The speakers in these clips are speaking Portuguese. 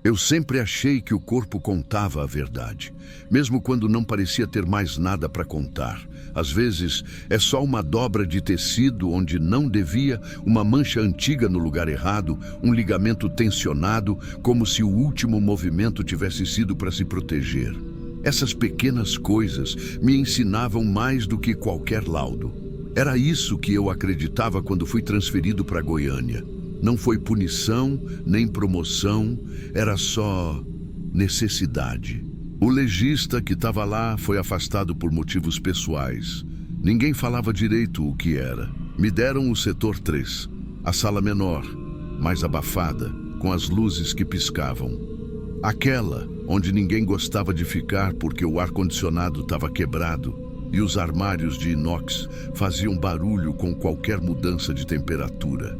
Eu sempre achei que o corpo contava a verdade, mesmo quando não parecia ter mais nada para contar. Às vezes, é só uma dobra de tecido onde não devia, uma mancha antiga no lugar errado, um ligamento tensionado, como se o último movimento tivesse sido para se proteger. Essas pequenas coisas me ensinavam mais do que qualquer laudo. Era isso que eu acreditava quando fui transferido para Goiânia. Não foi punição, nem promoção, era só necessidade. O legista que estava lá foi afastado por motivos pessoais. Ninguém falava direito o que era. Me deram o setor 3, a sala menor, mais abafada, com as luzes que piscavam. Aquela onde ninguém gostava de ficar porque o ar-condicionado estava quebrado e os armários de inox faziam barulho com qualquer mudança de temperatura.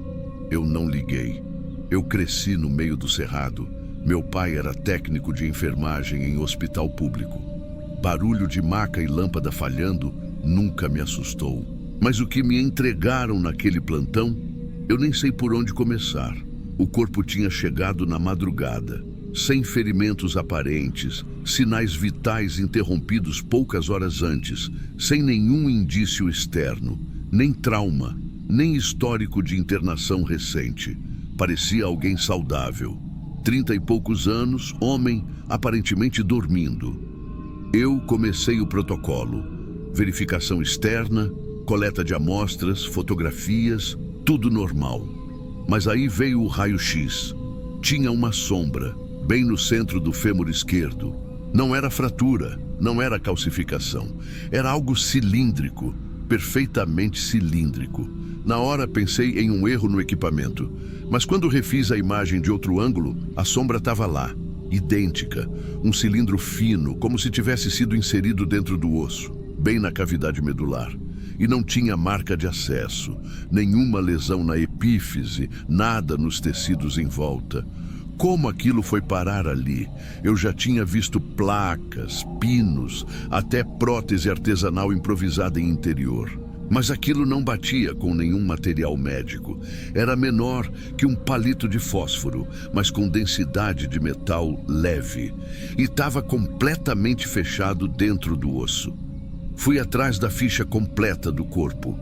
Eu não liguei. Eu cresci no meio do cerrado. Meu pai era técnico de enfermagem em hospital público. Barulho de maca e lâmpada falhando nunca me assustou. Mas o que me entregaram naquele plantão, eu nem sei por onde começar. O corpo tinha chegado na madrugada, sem ferimentos aparentes, sinais vitais interrompidos poucas horas antes, sem nenhum indício externo, nem trauma, nem histórico de internação recente. Parecia alguém saudável. 30 e poucos anos, homem, aparentemente dormindo. Eu comecei o protocolo. Verificação externa, coleta de amostras, fotografias, tudo normal. Mas aí veio o raio-x. Tinha uma sombra, bem no centro do fêmur esquerdo. Não era fratura, não era calcificação. Era algo cilíndrico, perfeitamente cilíndrico. Na hora pensei em um erro no equipamento, mas quando refiz a imagem de outro ângulo, a sombra estava lá, idêntica, um cilindro fino, como se tivesse sido inserido dentro do osso, bem na cavidade medular. E não tinha marca de acesso, nenhuma lesão na epífise, nada nos tecidos em volta. Como aquilo foi parar ali? Eu já tinha visto placas, pinos, até prótese artesanal improvisada em interior. Mas aquilo não batia com nenhum material médico. Era menor que um palito de fósforo, mas com densidade de metal leve. E estava completamente fechado dentro do osso. Fui atrás da ficha completa do corpo.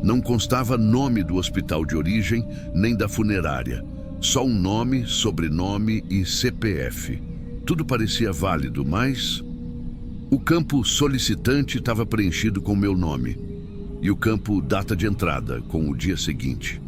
Não constava nome do hospital de origem, nem da funerária. Só um nome, sobrenome e CPF. Tudo parecia válido, mas o campo solicitante estava preenchido com meu nome. E o campo data de entrada, com o dia seguinte.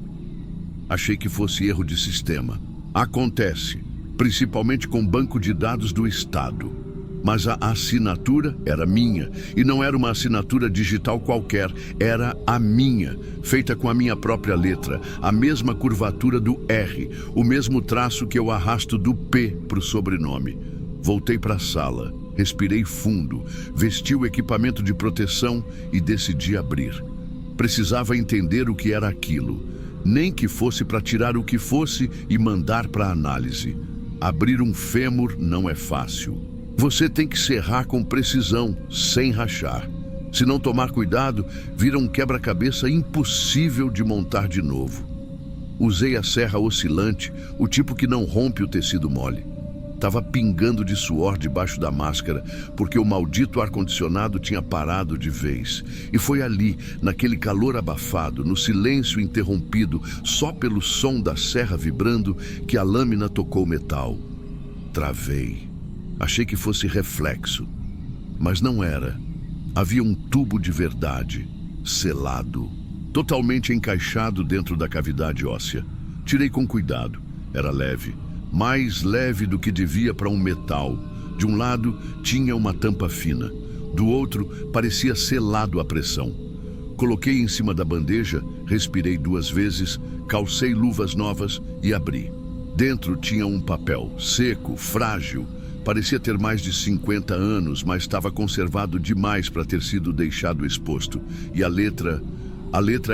Achei que fosse erro de sistema. Acontece, principalmente com banco de dados do Estado. Mas a assinatura era minha, e não era uma assinatura digital qualquer, era a minha, feita com a minha própria letra, a mesma curvatura do R, o mesmo traço que eu arrasto do P para o sobrenome. Voltei para a sala. Respirei fundo, vesti o equipamento de proteção e decidi abrir. Precisava entender o que era aquilo, nem que fosse para tirar o que fosse e mandar para análise. Abrir um fêmur não é fácil. Você tem que serrar com precisão, sem rachar. Se não tomar cuidado, vira um quebra-cabeça impossível de montar de novo. Usei a serra oscilante, o tipo que não rompe o tecido mole. Estava pingando de suor debaixo da máscara, porque o maldito ar-condicionado tinha parado de vez. E foi ali, naquele calor abafado, no silêncio interrompido, só pelo som da serra vibrando, que a lâmina tocou metal. Travei. Achei que fosse reflexo. Mas não era. Havia um tubo de verdade, selado, totalmente encaixado dentro da cavidade óssea. Tirei com cuidado. Era leve. Mais leve do que devia para um metal. De um lado, tinha uma tampa fina. Do outro, parecia selado à pressão. Coloquei em cima da bandeja, respirei 2 vezes, calcei luvas novas e abri. Dentro tinha um papel, seco, frágil. Parecia ter mais de 50 anos, mas estava conservado demais para ter sido deixado exposto. E a letra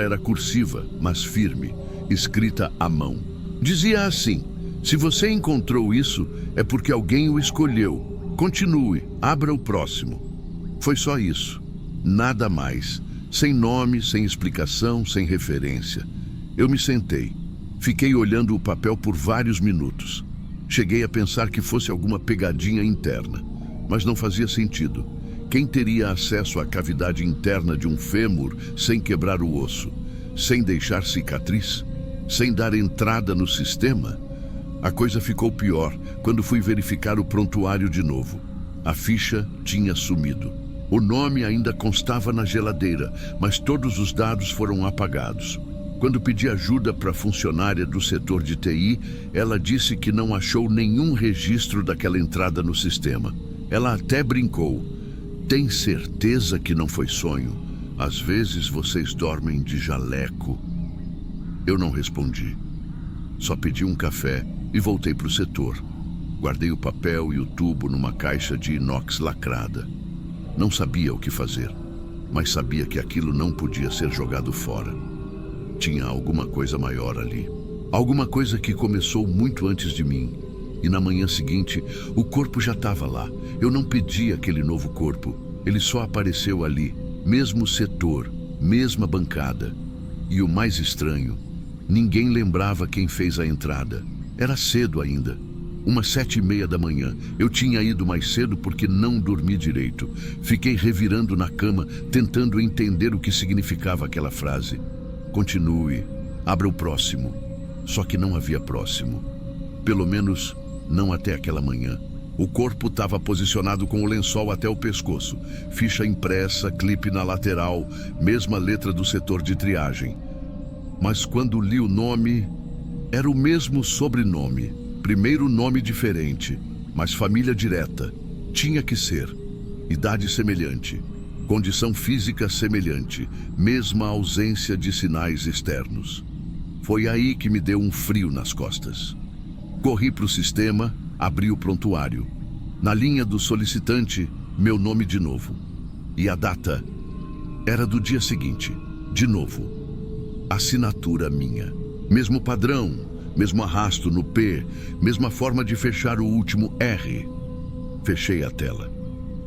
era cursiva, mas firme, escrita à mão. Dizia assim: se você encontrou isso, é porque alguém o escolheu. Continue, abra o próximo. Foi só isso. Nada mais. Sem nome, sem explicação, sem referência. Eu me sentei. Fiquei olhando o papel por vários minutos. Cheguei a pensar que fosse alguma pegadinha interna, mas não fazia sentido. Quem teria acesso à cavidade interna de um fêmur sem quebrar o osso, sem deixar cicatriz, sem dar entrada no sistema? A coisa ficou pior quando fui verificar o prontuário de novo. A ficha tinha sumido. O nome ainda constava na geladeira, mas todos os dados foram apagados. Quando pedi ajuda para a funcionária do setor de TI, ela disse que não achou nenhum registro daquela entrada no sistema. Ela até brincou: "Tem certeza que não foi sonho? Às vezes vocês dormem de jaleco." Eu não respondi. Só pedi um café e voltei para o setor. Guardei o papel e o tubo numa caixa de inox lacrada. Não sabia o que fazer, mas sabia que aquilo não podia ser jogado fora. Tinha alguma coisa maior ali. Alguma coisa que começou muito antes de mim. E na manhã seguinte, o corpo já estava lá. Eu não pedi aquele novo corpo. Ele só apareceu ali. Mesmo setor, mesma bancada. E o mais estranho, ninguém lembrava quem fez a entrada. Era cedo ainda. Umas 7:30 da manhã. Eu tinha ido mais cedo porque não dormi direito. Fiquei revirando na cama, tentando entender o que significava aquela frase. Continue, abra o próximo. Só que não havia próximo. Pelo menos, não até aquela manhã. O corpo estava posicionado com o lençol até o pescoço. Ficha impressa, clipe na lateral, mesma letra do setor de triagem. Mas quando li o nome, era o mesmo sobrenome. Primeiro nome diferente, mas família direta. Tinha que ser. Idade semelhante. Condição física semelhante. Mesma ausência de sinais externos. Foi aí que me deu um frio nas costas. Corri para o sistema, abri o prontuário. Na linha do solicitante, meu nome de novo. E a data era do dia seguinte. De novo. Assinatura minha. Mesmo padrão, mesmo arrasto no P, mesma forma de fechar o último R. Fechei a tela.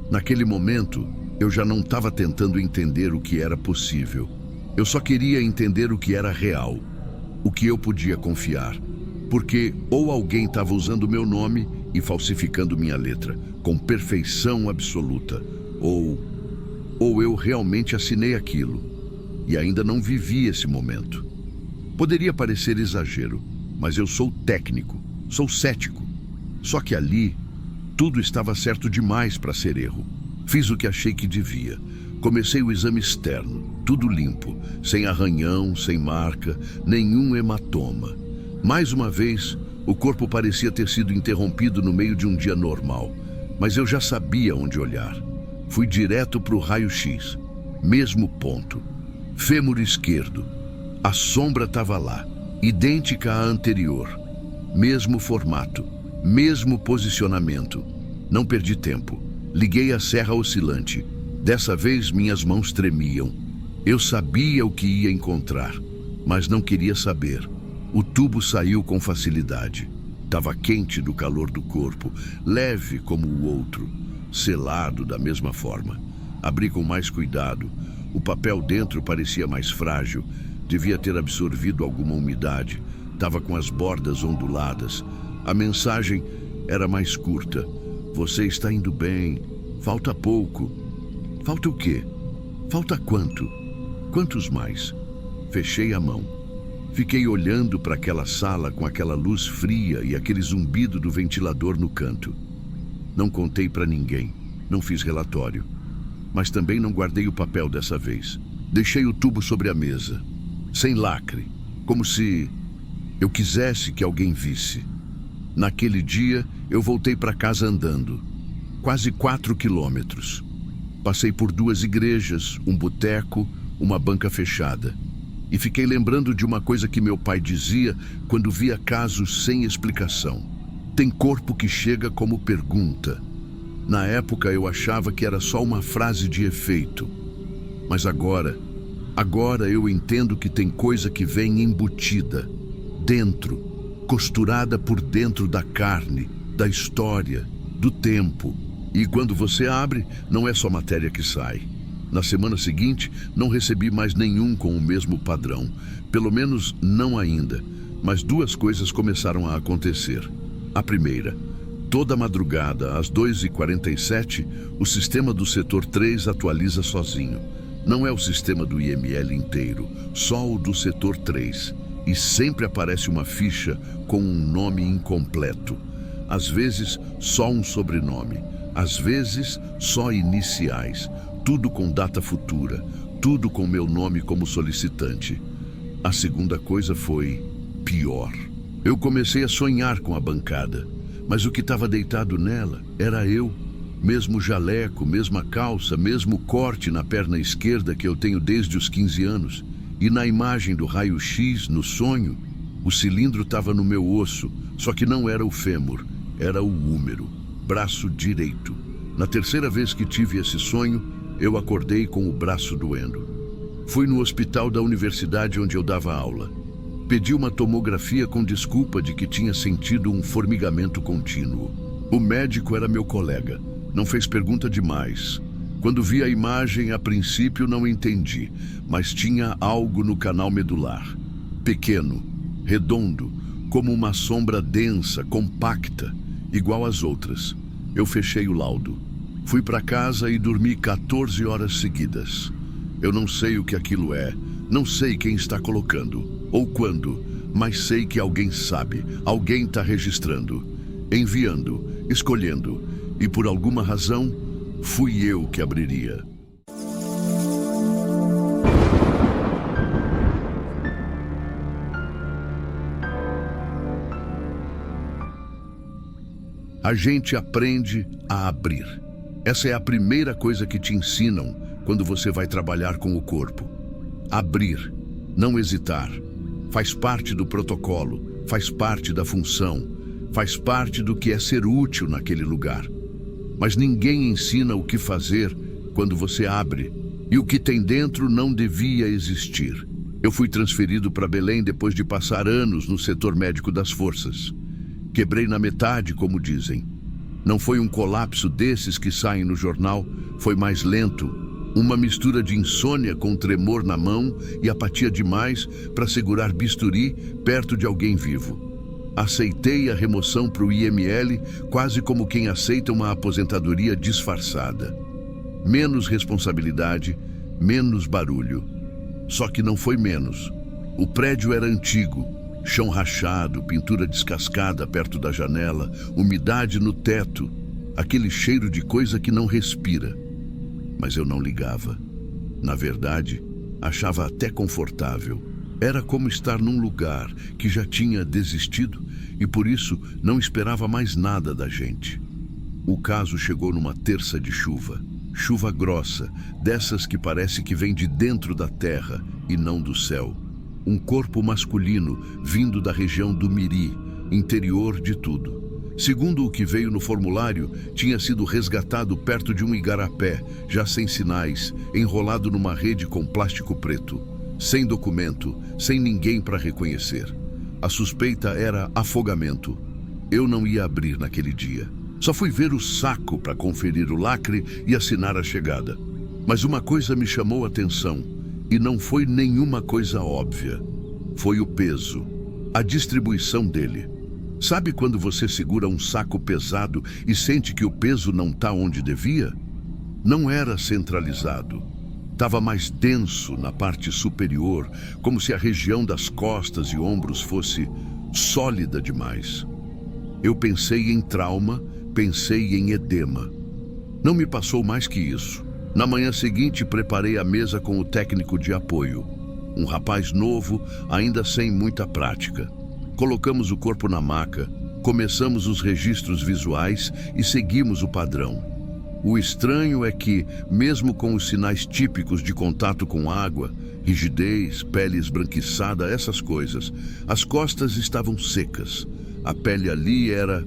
Naquele momento, eu já não estava tentando entender o que era possível. Eu só queria entender o que era real, o que eu podia confiar. Porque ou alguém estava usando meu nome e falsificando minha letra, com perfeição absoluta, ou eu realmente assinei aquilo, e ainda não vivi esse momento. Poderia parecer exagero, mas eu sou técnico, sou cético. Só que ali, tudo estava certo demais para ser erro. Fiz o que achei que devia. Comecei o exame externo, tudo limpo, sem arranhão, sem marca, nenhum hematoma. Mais uma vez, o corpo parecia ter sido interrompido no meio de um dia normal, mas eu já sabia onde olhar. Fui direto para o raio-x, mesmo ponto. Fêmur esquerdo. A sombra estava lá, idêntica à anterior. Mesmo formato, mesmo posicionamento. Não perdi tempo. Liguei a serra oscilante. Dessa vez minhas mãos tremiam. Eu sabia o que ia encontrar, mas não queria saber. O tubo saiu com facilidade. Estava quente do calor do corpo, leve como o outro, selado da mesma forma. Abri com mais cuidado. O papel dentro parecia mais frágil. Devia ter absorvido alguma umidade. Estava com as bordas onduladas. A mensagem era mais curta. Você está indo bem. Falta pouco. Falta o quê? Falta quanto? Quantos mais? Fechei a mão. Fiquei olhando para aquela sala com aquela luz fria e aquele zumbido do ventilador no canto. Não contei para ninguém. Não fiz relatório. Mas também não guardei o papel dessa vez. Deixei o tubo sobre a mesa, sem lacre, como se eu quisesse que alguém visse. Naquele dia, eu voltei para casa andando. Quase 4 quilômetros. Passei por 2 igrejas, um boteco, uma banca fechada. E fiquei lembrando de uma coisa que meu pai dizia quando via casos sem explicação. Tem corpo que chega como pergunta. Na época eu achava que era só uma frase de efeito. Mas agora eu entendo que tem coisa que vem embutida, dentro, costurada por dentro da carne, da história, do tempo. E quando você abre, não é só matéria que sai. Na semana seguinte, não recebi mais nenhum com o mesmo padrão. Pelo menos não ainda. Mas 2 coisas começaram a acontecer. A primeira: toda madrugada, às 2h47, o sistema do setor 3 atualiza sozinho. Não é o sistema do IML inteiro, só o do setor 3. E sempre aparece uma ficha com um nome incompleto. Às vezes, só um sobrenome. Às vezes, só iniciais. Tudo com data futura. Tudo com meu nome como solicitante. A segunda coisa foi pior. Eu comecei a sonhar com a bancada. Mas o que estava deitado nela era eu. Mesmo jaleco, mesma calça, mesmo corte na perna esquerda que eu tenho desde os 15 anos. E na imagem do raio-x, no sonho, o cilindro estava no meu osso, só que não era o fêmur, era o húmero, braço direito. Na terceira vez que tive esse sonho, eu acordei com o braço doendo. Fui no hospital da universidade onde eu dava aula. Pedi uma tomografia com desculpa de que tinha sentido um formigamento contínuo. O médico era meu colega. Não fez pergunta demais. Quando vi a imagem, a princípio não entendi, mas tinha algo no canal medular. Pequeno, redondo, como uma sombra densa, compacta, igual às outras. Eu fechei o laudo. Fui para casa e dormi 14 horas seguidas. Eu não sei o que aquilo é, não sei quem está colocando, ou quando, mas sei que alguém sabe, alguém está registrando, enviando, escolhendo. E por alguma razão, fui eu que abriria. A gente aprende a abrir. Essa é a primeira coisa que te ensinam quando você vai trabalhar com o corpo. Abrir, não hesitar. Faz parte do protocolo, faz parte da função, faz parte do que é ser útil naquele lugar. Mas ninguém ensina o que fazer quando você abre, e o que tem dentro não devia existir. Eu fui transferido para Belém depois de passar anos no setor médico das forças. Quebrei na metade, como dizem. Não foi um colapso desses que saem no jornal, foi mais lento. Uma mistura de insônia com tremor na mão e apatia demais para segurar bisturi perto de alguém vivo. Aceitei a remoção para o IML quase como quem aceita uma aposentadoria disfarçada. Menos responsabilidade, menos barulho. Só que não foi menos. O prédio era antigo, chão rachado, pintura descascada perto da janela, umidade no teto, aquele cheiro de coisa que não respira. Mas eu não ligava. Na verdade, achava até confortável. Era como estar num lugar que já tinha desistido e por isso não esperava mais nada da gente. O caso chegou numa terça de chuva. Chuva grossa, dessas que parece que vem de dentro da terra e não do céu. Um corpo masculino vindo da região do Miri, interior de tudo. Segundo o que veio no formulário, tinha sido resgatado perto de um igarapé, já sem sinais, enrolado numa rede com plástico preto. Sem documento, sem ninguém para reconhecer. A suspeita era afogamento. Eu não ia abrir naquele dia. Só fui ver o saco para conferir o lacre e assinar a chegada. Mas uma coisa me chamou a atenção, e não foi nenhuma coisa óbvia. Foi o peso, a distribuição dele. Sabe quando você segura um saco pesado e sente que o peso não está onde devia? Não era centralizado. Estava mais denso na parte superior, como se a região das costas e ombros fosse sólida demais. Eu pensei em trauma, pensei em edema. Não me passou mais que isso. Na manhã seguinte, preparei a mesa com o técnico de apoio. Um rapaz novo, ainda sem muita prática. Colocamos o corpo na maca, começamos os registros visuais e seguimos o padrão. O estranho é que, mesmo com os sinais típicos de contato com água, rigidez, pele esbranquiçada, essas coisas, as costas estavam secas. A pele ali era...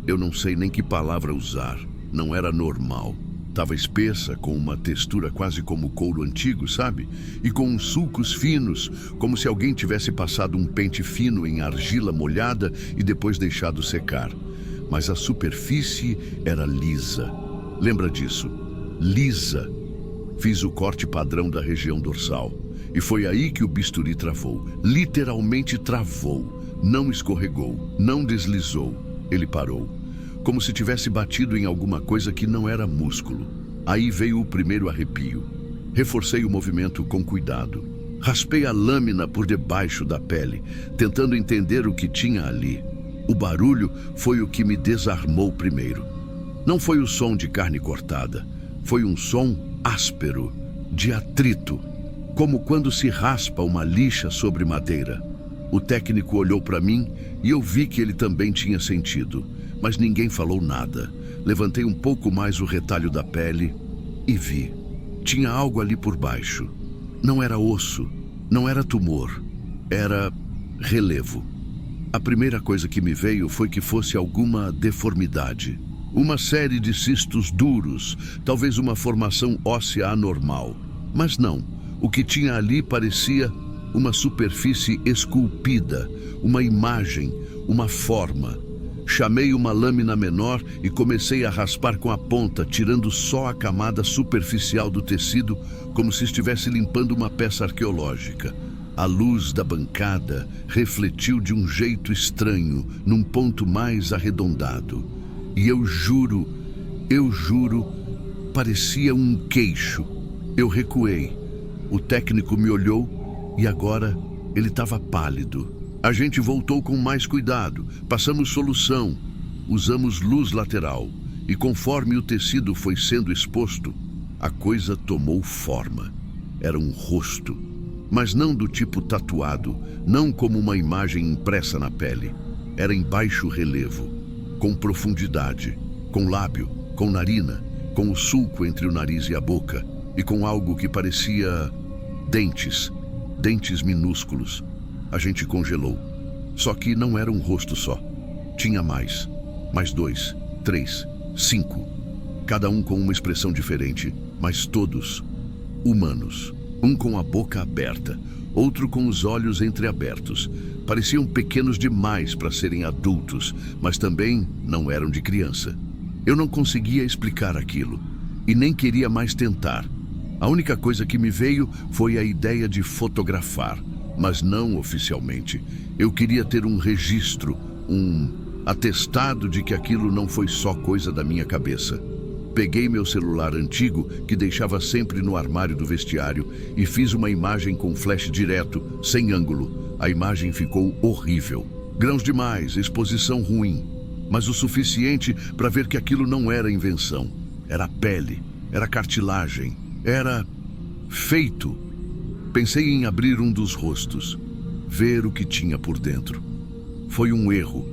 eu não sei nem que palavra usar. Não era normal. Estava espessa, com uma textura quase como couro antigo, sabe? E com uns sulcos finos, como se alguém tivesse passado um pente fino em argila molhada e depois deixado secar. Mas a superfície era lisa. Lembra disso? Lisa. Fiz o corte padrão da região dorsal. E foi aí que o bisturi travou. Literalmente travou. Não escorregou, não deslizou. Ele parou, como se tivesse batido em alguma coisa que não era músculo. Aí veio o primeiro arrepio. Reforcei o movimento com cuidado. Raspei a lâmina por debaixo da pele, tentando entender o que tinha ali. O barulho foi o que me desarmou primeiro. Não foi o som de carne cortada, foi um som áspero, de atrito, como quando se raspa uma lixa sobre madeira. O técnico olhou para mim e eu vi que ele também tinha sentido, mas ninguém falou nada. Levantei um pouco mais o retalho da pele e vi. Tinha algo ali por baixo. Não era osso, não era tumor, era relevo. A primeira coisa que me veio foi que fosse alguma deformidade. Uma série de cistos duros, talvez uma formação óssea anormal. Mas não, o que tinha ali parecia uma superfície esculpida, uma imagem, uma forma. Chamei uma lâmina menor e comecei a raspar com a ponta, tirando só a camada superficial do tecido, como se estivesse limpando uma peça arqueológica. A luz da bancada refletiu de um jeito estranho, num ponto mais arredondado. E eu juro, parecia um queixo. Eu recuei. O técnico me olhou e agora ele estava pálido. A gente voltou com mais cuidado, passamos solução, usamos luz lateral e conforme o tecido foi sendo exposto, a coisa tomou forma. Era um rosto, mas não do tipo tatuado, não como uma imagem impressa na pele. Era em baixo relevo, com profundidade, com lábio, com narina, com o sulco entre o nariz e a boca e com algo que parecia dentes minúsculos. A gente congelou. Só que não era um rosto só. Tinha mais 2, 3, 5. Cada um com uma expressão diferente, mas todos humanos. Um com a boca aberta, outro com os olhos entreabertos. Pareciam pequenos demais para serem adultos, mas também não eram de criança. Eu não conseguia explicar aquilo, e nem queria mais tentar. A única coisa que me veio foi a ideia de fotografar, mas não oficialmente. Eu queria ter um registro, um atestado de que aquilo não foi só coisa da minha cabeça. Peguei meu celular antigo, que deixava sempre no armário do vestiário, e fiz uma imagem com flash direto, sem ângulo. A imagem ficou horrível. Grãos demais, exposição ruim, mas o suficiente para ver que aquilo não era invenção. Era pele, era cartilagem, era feito. Pensei em abrir um dos rostos, ver o que tinha por dentro. Foi um erro,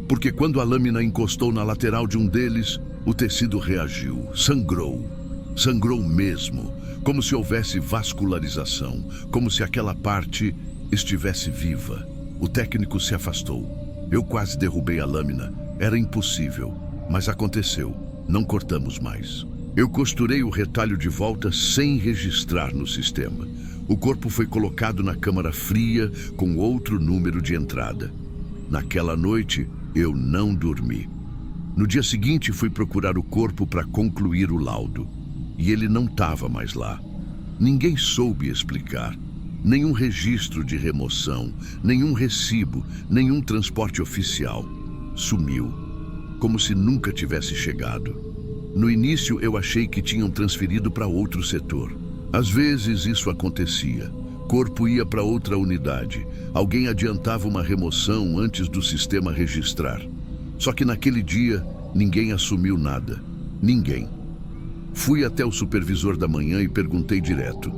porque quando a lâmina encostou na lateral de um deles, o tecido reagiu, sangrou. Sangrou mesmo, como se houvesse vascularização, como se aquela parte estivesse viva. O técnico se afastou. Eu quase derrubei a lâmina. Era impossível, mas aconteceu. Não cortamos mais. Eu costurei o retalho de volta sem registrar no sistema. O corpo foi colocado na câmara fria com outro número de entrada. Naquela noite, eu não dormi. No dia seguinte, fui procurar o corpo para concluir o laudo. E ele não estava mais lá. Ninguém soube explicar. Nenhum registro de remoção, nenhum recibo, nenhum transporte oficial. Sumiu, como se nunca tivesse chegado. No início, eu achei que tinham transferido para outro setor. Às vezes isso acontecia. Corpo ia para outra unidade. Alguém adiantava uma remoção antes do sistema registrar. Só que naquele dia, ninguém assumiu nada. Ninguém. Fui até o supervisor da manhã e perguntei direto.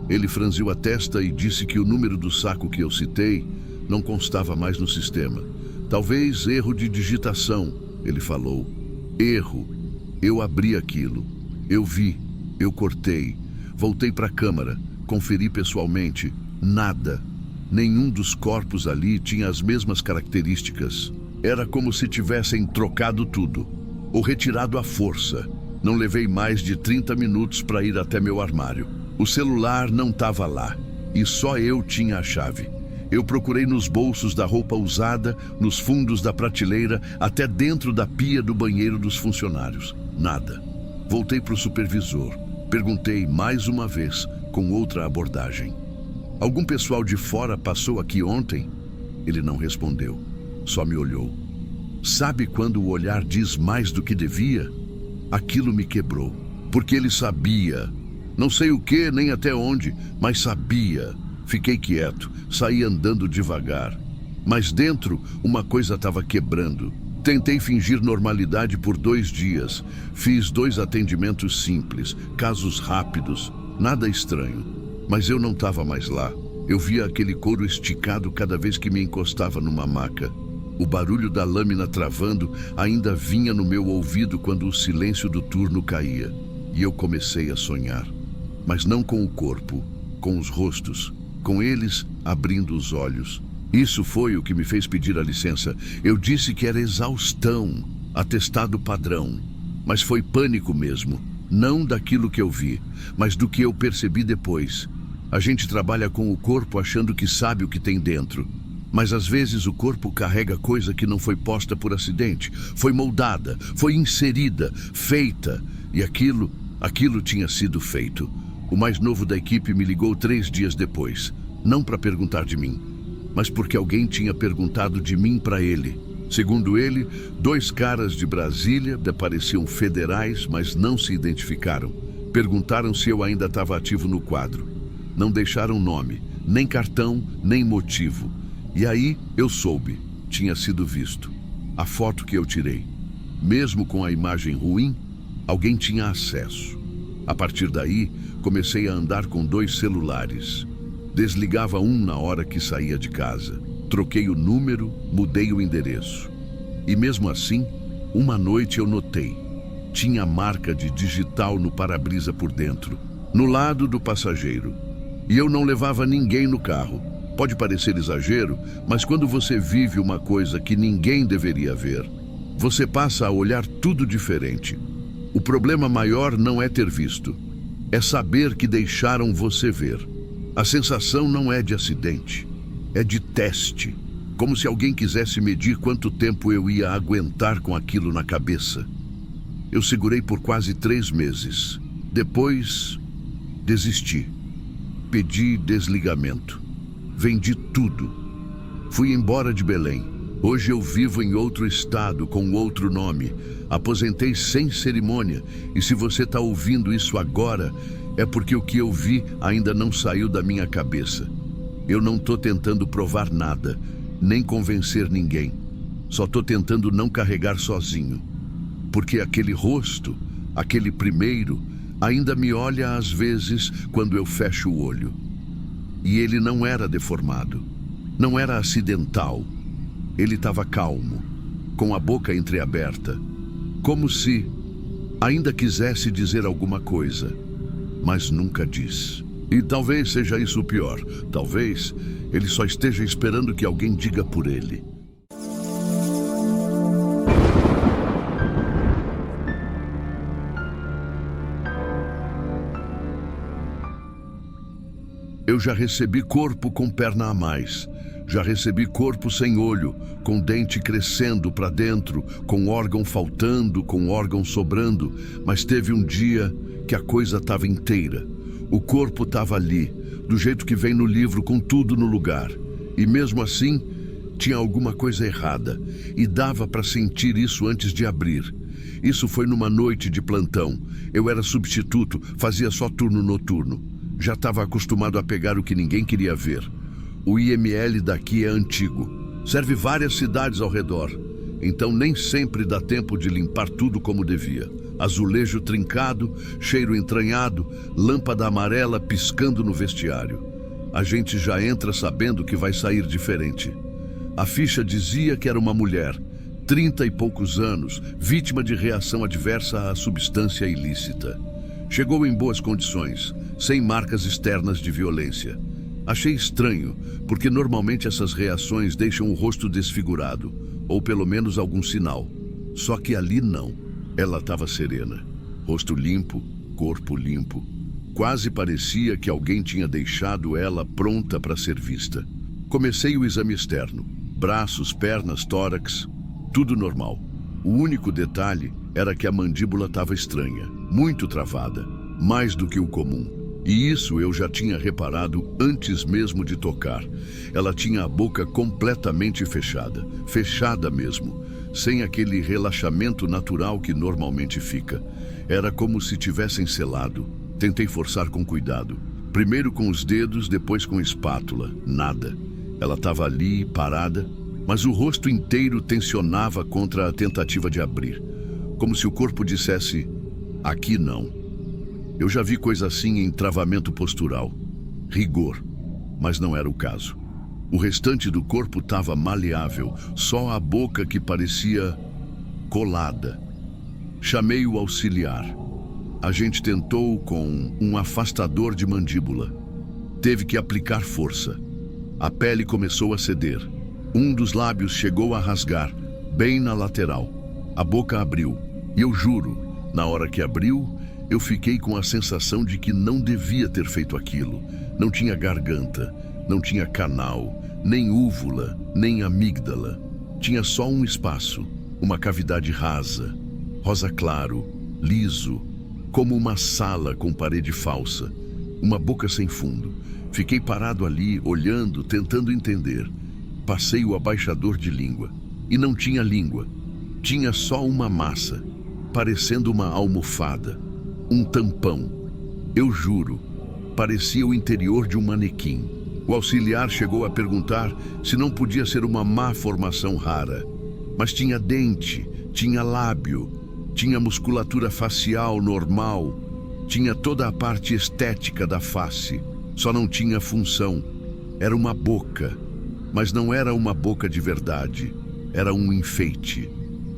Ele franziu a testa e disse que o número do saco que eu citei não constava mais no sistema. Talvez erro de digitação, ele falou. Erro. Eu abri aquilo. Eu vi. Eu cortei. Voltei para a câmara. Conferi pessoalmente. Nada. Nenhum dos corpos ali tinha as mesmas características. Era como se tivessem trocado tudo. Ou retirado à força. Não levei mais de 30 minutos para ir até meu armário. O celular não estava lá. E só eu tinha a chave. Eu procurei nos bolsos da roupa usada, nos fundos da prateleira, até dentro da pia do banheiro dos funcionários. Nada. Voltei para o supervisor. Perguntei mais uma vez, com outra abordagem. Algum pessoal de fora passou aqui ontem? Ele não respondeu. Só me olhou. Sabe quando o olhar diz mais do que devia? Aquilo me quebrou, porque ele sabia. Não sei o que, nem até onde, mas sabia. Fiquei quieto, saí andando devagar. Mas dentro, uma coisa estava quebrando. Tentei fingir normalidade por 2 dias. Fiz 2 atendimentos simples, casos rápidos, nada estranho. Mas eu não estava mais lá. Eu via aquele couro esticado cada vez que me encostava numa maca. O barulho da lâmina travando ainda vinha no meu ouvido quando o silêncio do turno caía. E eu comecei a sonhar. Mas não com o corpo, com os rostos, com eles abrindo os olhos. Isso foi o que me fez pedir a licença. Eu disse que era exaustão, atestado padrão. Mas foi pânico mesmo. Não daquilo que eu vi, mas do que eu percebi depois. A gente trabalha com o corpo achando que sabe o que tem dentro. Mas às vezes o corpo carrega coisa que não foi posta por acidente. Foi moldada, foi inserida, feita. E aquilo tinha sido feito. O mais novo da equipe me ligou 3 dias depois. Não para perguntar de mim, mas porque alguém tinha perguntado de mim para ele. Segundo ele, 2 caras de Brasília pareciam federais, mas não se identificaram. Perguntaram se eu ainda estava ativo no quadro. Não deixaram nome, nem cartão, nem motivo. E aí eu soube, tinha sido visto. A foto que eu tirei, mesmo com a imagem ruim, alguém tinha acesso. A partir daí, comecei a andar com 2 celulares. Desligava um na hora que saía de casa. Troquei o número, mudei o endereço. E mesmo assim, uma noite eu notei. Tinha marca de digital no para-brisa por dentro, no lado do passageiro. E eu não levava ninguém no carro. Pode parecer exagero, mas quando você vive uma coisa que ninguém deveria ver, você passa a olhar tudo diferente. O problema maior não é ter visto, é saber que deixaram você ver. A sensação não é de acidente, é de teste, como se alguém quisesse medir quanto tempo eu ia aguentar com aquilo na cabeça. Eu segurei por quase 3 meses. Depois, desisti. Pedi desligamento. Vendi tudo. Fui embora de Belém. Hoje eu vivo em outro estado, com outro nome. Aposentei sem cerimônia. E se você está ouvindo isso agora, é porque o que eu vi ainda não saiu da minha cabeça. Eu não estou tentando provar nada, nem convencer ninguém. Só estou tentando não carregar sozinho. Porque aquele rosto, aquele primeiro, ainda me olha às vezes quando eu fecho o olho. E ele não era deformado, não era acidental. Ele estava calmo, com a boca entreaberta, como se ainda quisesse dizer alguma coisa, mas nunca diz. E talvez seja isso o pior. Talvez ele só esteja esperando que alguém diga por ele. Eu já recebi corpo com perna a mais. Já recebi corpo sem olho, com dente crescendo para dentro, com órgão faltando, com órgão sobrando. Mas teve um dia que a coisa estava inteira. O corpo estava ali, do jeito que vem no livro, com tudo no lugar. E mesmo assim, tinha alguma coisa errada. E dava para sentir isso antes de abrir. Isso foi numa noite de plantão. Eu era substituto, fazia só turno noturno. Já estava acostumado a pegar o que ninguém queria ver. O IML daqui é antigo. Serve várias cidades ao redor. Então nem sempre dá tempo de limpar tudo como devia. Azulejo trincado, cheiro entranhado, lâmpada amarela piscando no vestiário. A gente já entra sabendo que vai sair diferente. A ficha dizia que era uma mulher, 30 e poucos anos, vítima de reação adversa à substância ilícita. Chegou em boas condições, sem marcas externas de violência. Achei estranho, porque normalmente essas reações deixam o rosto desfigurado, ou pelo menos algum sinal. Só que ali não. Ela estava serena. Rosto limpo, corpo limpo. Quase parecia que alguém tinha deixado ela pronta para ser vista. Comecei o exame externo. Braços, pernas, tórax, tudo normal. O único detalhe era que a mandíbula estava estranha, muito travada, mais do que o comum. E isso eu já tinha reparado antes mesmo de tocar. Ela tinha a boca completamente fechada, fechada mesmo, sem aquele relaxamento natural que normalmente fica. Era como se tivessem selado. Tentei forçar com cuidado. Primeiro com os dedos, depois com a espátula. Nada. Ela estava ali, parada, mas o rosto inteiro tensionava contra a tentativa de abrir. Como se o corpo dissesse, aqui não. Eu já vi coisa assim em travamento postural. Rigor. Mas não era o caso. O restante do corpo estava maleável, só a boca que parecia colada. Chamei o auxiliar. A gente tentou com um afastador de mandíbula. Teve que aplicar força. A pele começou a ceder. Um dos lábios chegou a rasgar, bem na lateral. A boca abriu. E eu juro, na hora que abriu, eu fiquei com a sensação de que não devia ter feito aquilo. Não tinha garganta, não tinha canal, nem úvula, nem amígdala. Tinha só um espaço, uma cavidade rasa, rosa claro, liso, como uma sala com parede falsa, uma boca sem fundo. Fiquei parado ali, olhando, tentando entender. Passei o abaixador de língua. E não tinha língua. Tinha só uma massa, parecendo uma almofada. Um tampão. Eu juro, parecia o interior de um manequim. O auxiliar chegou a perguntar se não podia ser uma má formação rara. Mas tinha dente, tinha lábio, tinha musculatura facial normal, tinha toda a parte estética da face. Só não tinha função. Era uma boca, mas não era uma boca de verdade. Era um enfeite.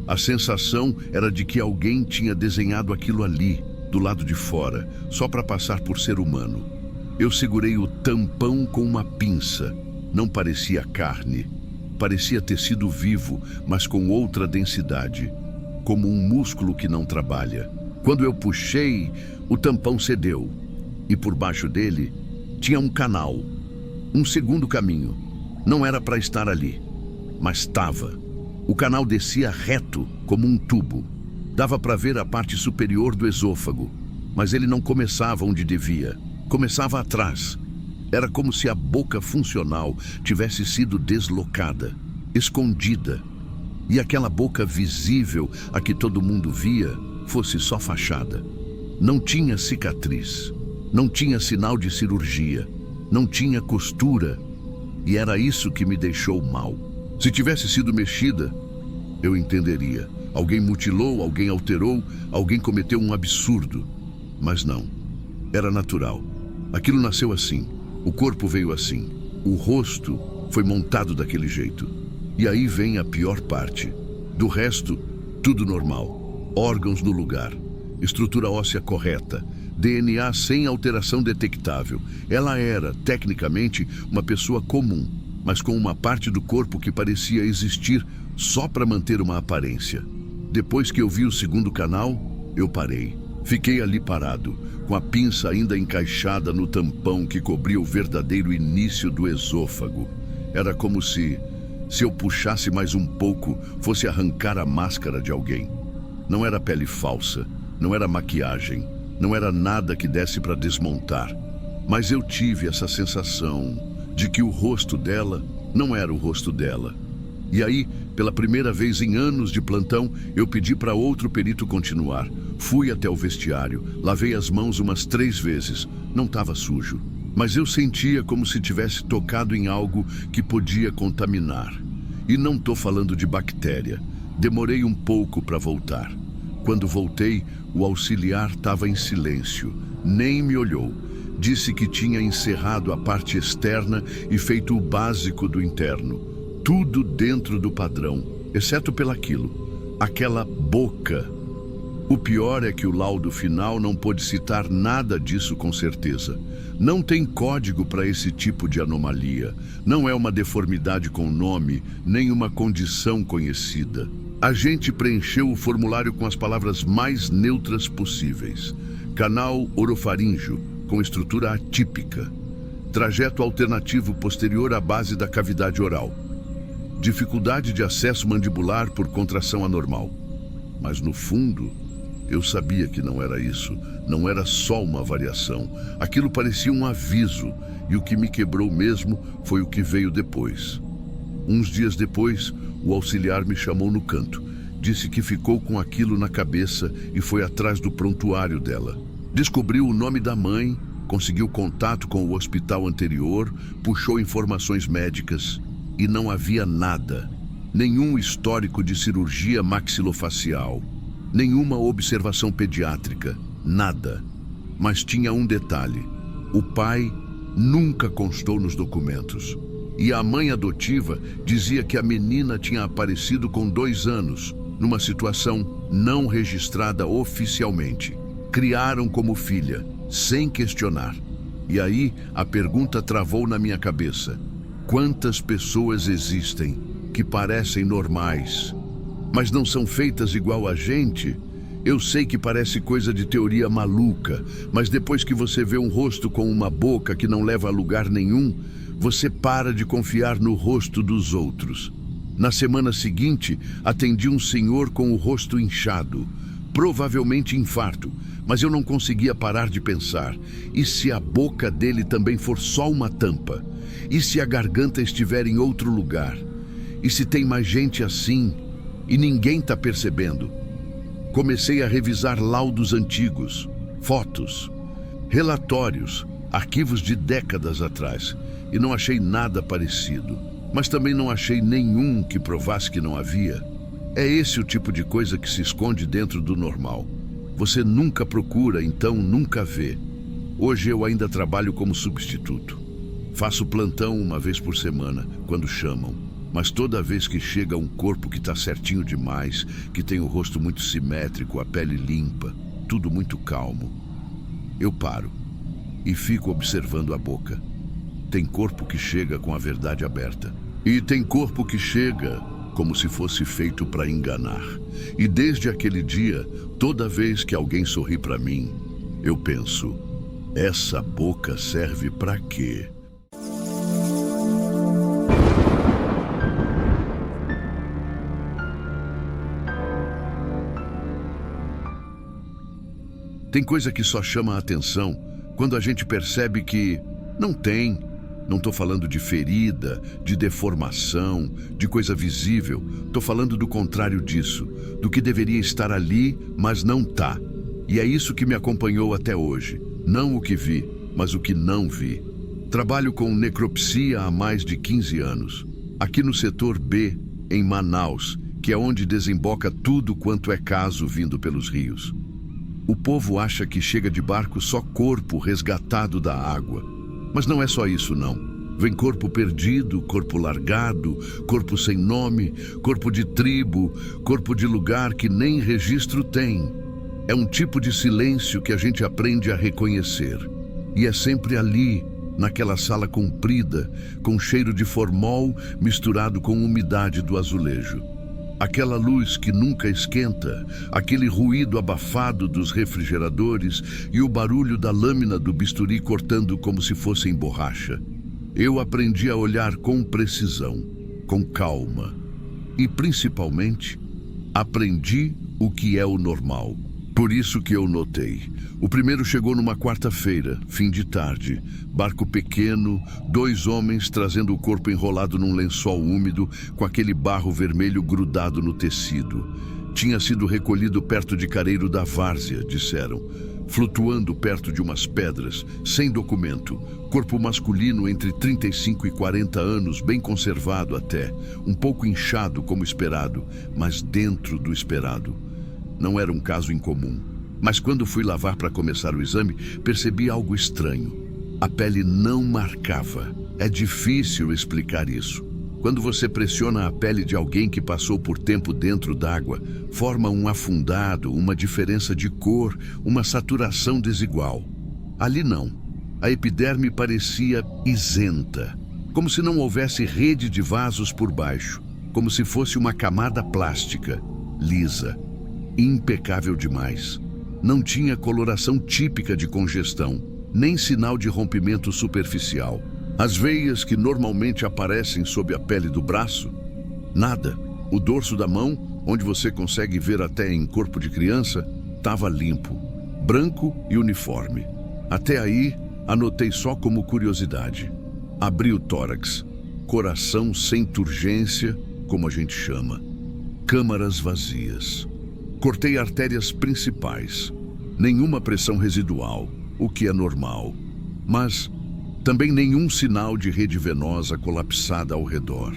A sensação era de que alguém tinha desenhado aquilo ali, do lado de fora, só para passar por ser humano. Eu segurei o tampão com uma pinça. Não parecia carne. Parecia tecido vivo, mas com outra densidade. Como um músculo que não trabalha. Quando eu puxei, o tampão cedeu. E por baixo dele, tinha um canal. Um segundo caminho. Não era para estar ali, mas estava. O canal descia reto, como um tubo. Dava para ver a parte superior do esôfago, mas ele não começava onde devia. Começava atrás. Era como se a boca funcional tivesse sido deslocada, escondida. E aquela boca visível, a que todo mundo via, fosse só fachada. Não tinha cicatriz, não tinha sinal de cirurgia, não tinha costura. E era isso que me deixou mal. Se tivesse sido mexida, eu entenderia. Alguém mutilou, alguém alterou, alguém cometeu um absurdo. Mas não. Era natural. Aquilo nasceu assim. O corpo veio assim. O rosto foi montado daquele jeito. E aí vem a pior parte. Do resto, tudo normal. Órgãos no lugar. Estrutura óssea correta. DNA sem alteração detectável. Ela era, tecnicamente, uma pessoa comum, mas com uma parte do corpo que parecia existir só para manter uma aparência. Depois que eu vi o segundo canal, eu parei. Fiquei ali parado, com a pinça ainda encaixada no tampão que cobria o verdadeiro início do esôfago. Era como se eu puxasse mais um pouco, fosse arrancar a máscara de alguém. Não era pele falsa, não era maquiagem, não era nada que desse para desmontar. Mas eu tive essa sensação de que o rosto dela não era o rosto dela. E aí, pela primeira vez em anos de plantão, eu pedi para outro perito continuar. Fui até o vestiário, lavei as mãos umas 3 vezes. Não estava sujo, mas eu sentia como se tivesse tocado em algo que podia contaminar. E não estou falando de bactéria. Demorei um pouco para voltar. Quando voltei, o auxiliar estava em silêncio, nem me olhou. Disse que tinha encerrado a parte externa e feito o básico do interno. Tudo dentro do padrão, exceto pelaquilo, aquela boca. O pior é que o laudo final não pôde citar nada disso com certeza. Não tem código para esse tipo de anomalia. Não é uma deformidade com nome, nem uma condição conhecida. A gente preencheu o formulário com as palavras mais neutras possíveis. Canal orofaríngeo, com estrutura atípica. Trajeto alternativo posterior à base da cavidade oral. Dificuldade de acesso mandibular por contração anormal. Mas no fundo, eu sabia que não era isso. Não era só uma variação. Aquilo parecia um aviso. E o que me quebrou mesmo foi o que veio depois. Uns dias depois, o auxiliar me chamou no canto. Disse que ficou com aquilo na cabeça e foi atrás do prontuário dela. Descobriu o nome da mãe, conseguiu contato com o hospital anterior, puxou informações médicas e não havia nada. Nenhum histórico de cirurgia maxilofacial, nenhuma observação pediátrica, nada. Mas tinha um detalhe: o pai nunca constou nos documentos. E a mãe adotiva dizia que a menina tinha aparecido com 2 anos, numa situação não registrada oficialmente. Criaram como filha, sem questionar. E aí a pergunta travou na minha cabeça: quantas pessoas existem que parecem normais, mas não são feitas igual a gente? Eu sei que parece coisa de teoria maluca, mas depois que você vê um rosto com uma boca que não leva a lugar nenhum, você para de confiar no rosto dos outros. Na semana seguinte, atendi um senhor com o rosto inchado, provavelmente infarto, mas eu não conseguia parar de pensar: e se a boca dele também for só uma tampa? E se a garganta estiver em outro lugar? E se tem mais gente assim e ninguém está percebendo? Comecei a revisar laudos antigos, fotos, relatórios, arquivos de décadas atrás, e não achei nada parecido. Mas também não achei nenhum que provasse que não havia. É esse o tipo de coisa que se esconde dentro do normal. Você nunca procura, então nunca vê. Hoje eu ainda trabalho como substituto. Faço plantão uma vez por semana, quando chamam. Mas toda vez que chega um corpo que está certinho demais, que tem o rosto muito simétrico, a pele limpa, tudo muito calmo, eu paro e fico observando a boca. Tem corpo que chega com a verdade aberta. E tem corpo que chega como se fosse feito para enganar. E desde aquele dia, toda vez que alguém sorri para mim, eu penso: essa boca serve para quê? Tem coisa que só chama a atenção quando a gente percebe que não tem. Não estou falando de ferida, de deformação, de coisa visível. Estou falando do contrário disso, do que deveria estar ali, mas não está. E é isso que me acompanhou até hoje. Não o que vi, mas o que não vi. Trabalho com necropsia há mais de 15 anos. Aqui no setor B, em Manaus, que é onde desemboca tudo quanto é caso vindo pelos rios. O povo acha que chega de barco só corpo resgatado da água. Mas não é só isso, não. Vem corpo perdido, corpo largado, corpo sem nome, corpo de tribo, corpo de lugar que nem registro tem. É um tipo de silêncio que a gente aprende a reconhecer. E é sempre ali, naquela sala comprida, com cheiro de formol misturado com umidade do azulejo. Aquela luz que nunca esquenta, aquele ruído abafado dos refrigeradores e o barulho da lâmina do bisturi cortando como se fossem borracha. Eu aprendi a olhar com precisão, com calma. E, principalmente, aprendi o que é o normal. Por isso que eu notei. O primeiro chegou numa quarta-feira, fim de tarde. Barco pequeno, 2 homens trazendo o corpo enrolado num lençol úmido, com aquele barro vermelho grudado no tecido. Tinha sido recolhido perto de Careiro da Várzea, disseram. Flutuando perto de umas pedras, sem documento. Corpo masculino entre 35 e 40 anos, bem conservado até. Um pouco inchado como esperado, mas dentro do esperado. Não era um caso incomum. Mas quando fui lavar para começar o exame, percebi algo estranho. A pele não marcava. É difícil explicar isso. Quando você pressiona a pele de alguém que passou por tempo dentro d'água, forma um afundado, uma diferença de cor, uma saturação desigual. Ali não. A epiderme parecia isenta, como se não houvesse rede de vasos por baixo, como se fosse uma camada plástica, lisa. Impecável demais. Não tinha coloração típica de congestão, nem sinal de rompimento superficial. As veias que normalmente aparecem sob a pele do braço, nada. O dorso da mão, onde você consegue ver até em corpo de criança, estava limpo, branco e uniforme. Até aí, anotei só como curiosidade. Abri o tórax. coração sem turgência, como a gente chama. Câmaras vazias. Cortei artérias principais. Nenhuma pressão residual, o que é normal. Mas também nenhum sinal de rede venosa colapsada ao redor.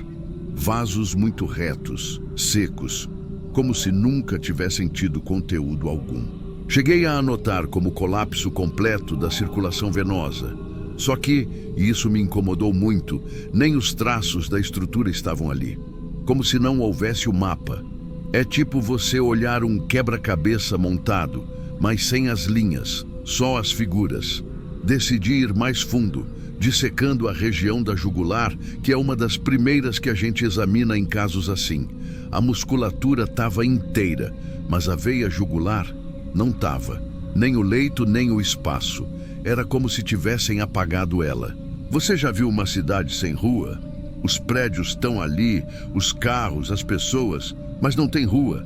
Vasos muito retos, secos, como se nunca tivessem tido conteúdo algum. Cheguei a anotar como colapso completo da circulação venosa. Só que, e isso me incomodou muito, nem os traços da estrutura estavam ali. Como se não houvesse o mapa. É tipo você olhar um quebra-cabeça montado, mas sem as linhas, só as figuras. Decidi ir mais fundo, dissecando a região da jugular, que é uma das primeiras que a gente examina em casos assim. A musculatura estava inteira, mas a veia jugular não estava. Nem o leito, nem o espaço. Era como se tivessem apagado ela. Você já viu uma cidade sem rua? Os prédios estão ali, os carros, as pessoas, mas não tem rua.